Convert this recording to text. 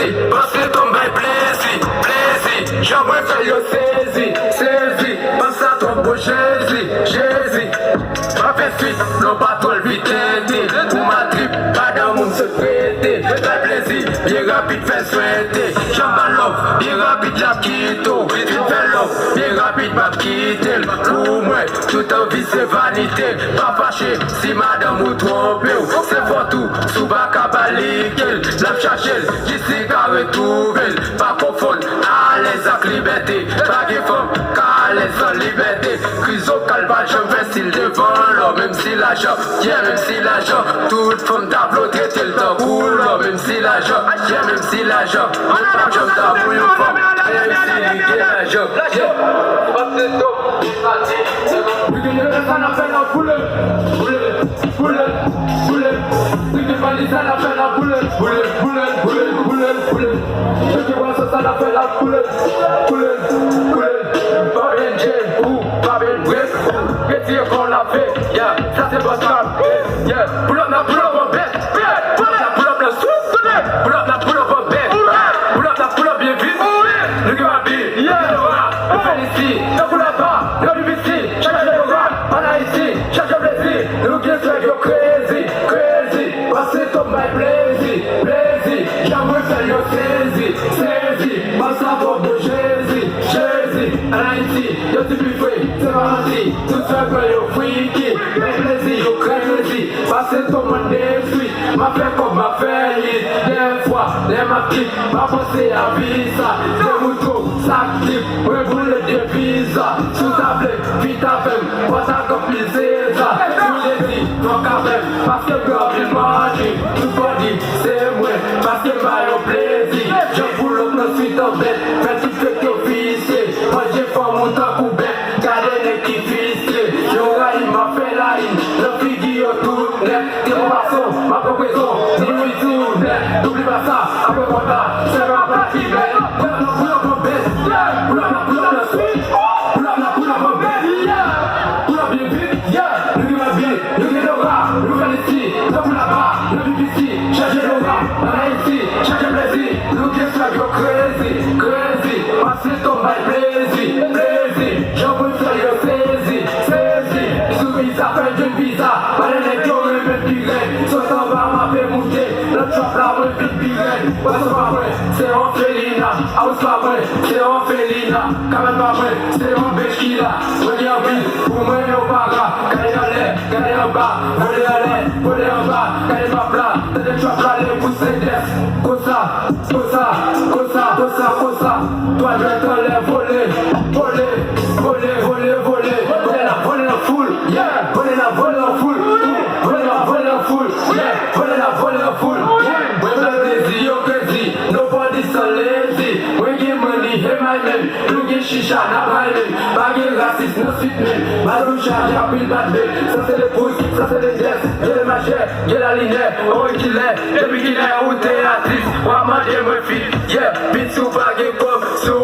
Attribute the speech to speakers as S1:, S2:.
S1: plaisir, parce que ton bail plaisir, plaisir. J'aimerais faire yo saisi, saisi. Pense à ton beau Jésus, Jésus. Ma fait suite, non pas trop le vite. Pour ma trip, pas dans mon secret. Bail plaisir, bien rapide, fait souhaiter. J'aime ma love, bien rapide, la quitte. Vite fait love, bien rapide, ma quitte. Pour moi, tout en vie c'est vanité. Pas fâché, si madame ou trompé. C'est pour tout, sous bac à baliquer. La chercher, d'ici qu'à retrouver. Pas confondre, à l'aise avec liberté. Pas de femme, qu'à l'aise en liberté. Criso calva, je vais style devant l'homme. Même si l'argent, yeah, même si l'argent. Toute femme tableau, traiter le temps pour l'homme. Même si l'argent, yeah, même si l'argent. Même pas je t'avoue une femme. Même si l'argent, yeah. Ça appelle la boule, boule, boule, boule. Ce qui va dire ça appelle la boule, boule, boule, boule, boule, boule. Ce qui voit ça appelle la boule, boule, boule. Babel James ou Babel West. Qu'est-ce qu'on l'a fait? Yeah, ça c'est pas ça. Yeah, pull up la pull up en bête. Pull up la soupe. Pull up la pull up en bête. Pull up la pull up bien vite. Le gars va bien. Yeah, le fait ici. Le pull up bas. Le vite ici. Chaque jour le rap. On a ici. Chaque jour plaisir. Le gars c'est yo crazy, crazy. Parce que ton bail plaisir, plaisir. J'aimerais faire yo saisi, saisi. Parce à bord de Jésus, Jésus. On a ici. Yo tu plus free. C'est parti. Tout ça que yo freaky. Mais plaisir yo crazy. Parce que ton monde détruit. Ma fait comme ma faillite. Des fois, les maquis. Ma pensée à vie ça. Des moutons, s'active. Ouais, vous le devisa. Sous ta blé, vite à femme. Pas ta copine, c'est ça. Tous les dit, ton café. Parce que girl, il m'a dit. Tout pas dit, c'est moi. Parce que m'a eu plaisir. Je vous le suite en bête. Fais tout ce que officier. Moi j'ai fait mon temps pour bête. Gardez les qui fissier. Y'aura, il m'a fait la ligne. Le figure tout net. T'es mon garçon, ma progression. Dis-lui tout net. N'oublie pas ça. Après mon temps, c'est ma partie bête. Pull up mon bête. Pull up la suite. Pull up mon bête. Pull up bien vite. Le gars va bien. Le gars l'aura. Le gars ici. Le gars là-bas. Le BBC. Chargez l'aura. On a ici. Chargez plaisir. Le gars soit yo crazy, crazy. Parce que ton bail plaisir, plaisir. J'en veux faire yo saisi, saisi. Soumis à faire d'une visa. Pas les nègres qui ont le même pirate. Soit en bas m'a fait monter. Le trap là me vite pirate. Pas pas vrai, c'est en Félina. House pas vrai, c'est en Félina. Quand même pas vrai, c'est en Bechila. Venez en ville, pour moi au para. Gardez en l'air, gardez en bas. Volez en l'air, volez en bas. Gardez ma plat, t'as des traps là, les pouces et des. Cosa, cosa, cosa, cosa, cosa. Toi je vais te les voler, voler, voler, voler, voler. Voler la foule, yeah. Voler la foule, voler la foule, yeah. Voler la foule, yeah. When I'm lazy, you're crazy. Nobody so lazy. We get money, hey my man. You get shisha, not my name. Baggy racist, no sweet name. Maroucha, j'ai appris le bad day. Ça c'est les pouces, ça c'est les jets. J'ai les machets, j'ai la ligne. Oh qu'il est, depuis qu'il est où t'es artiste. Moi, moi, j'ai me fit, yeah. Bit sous baggy comme sous.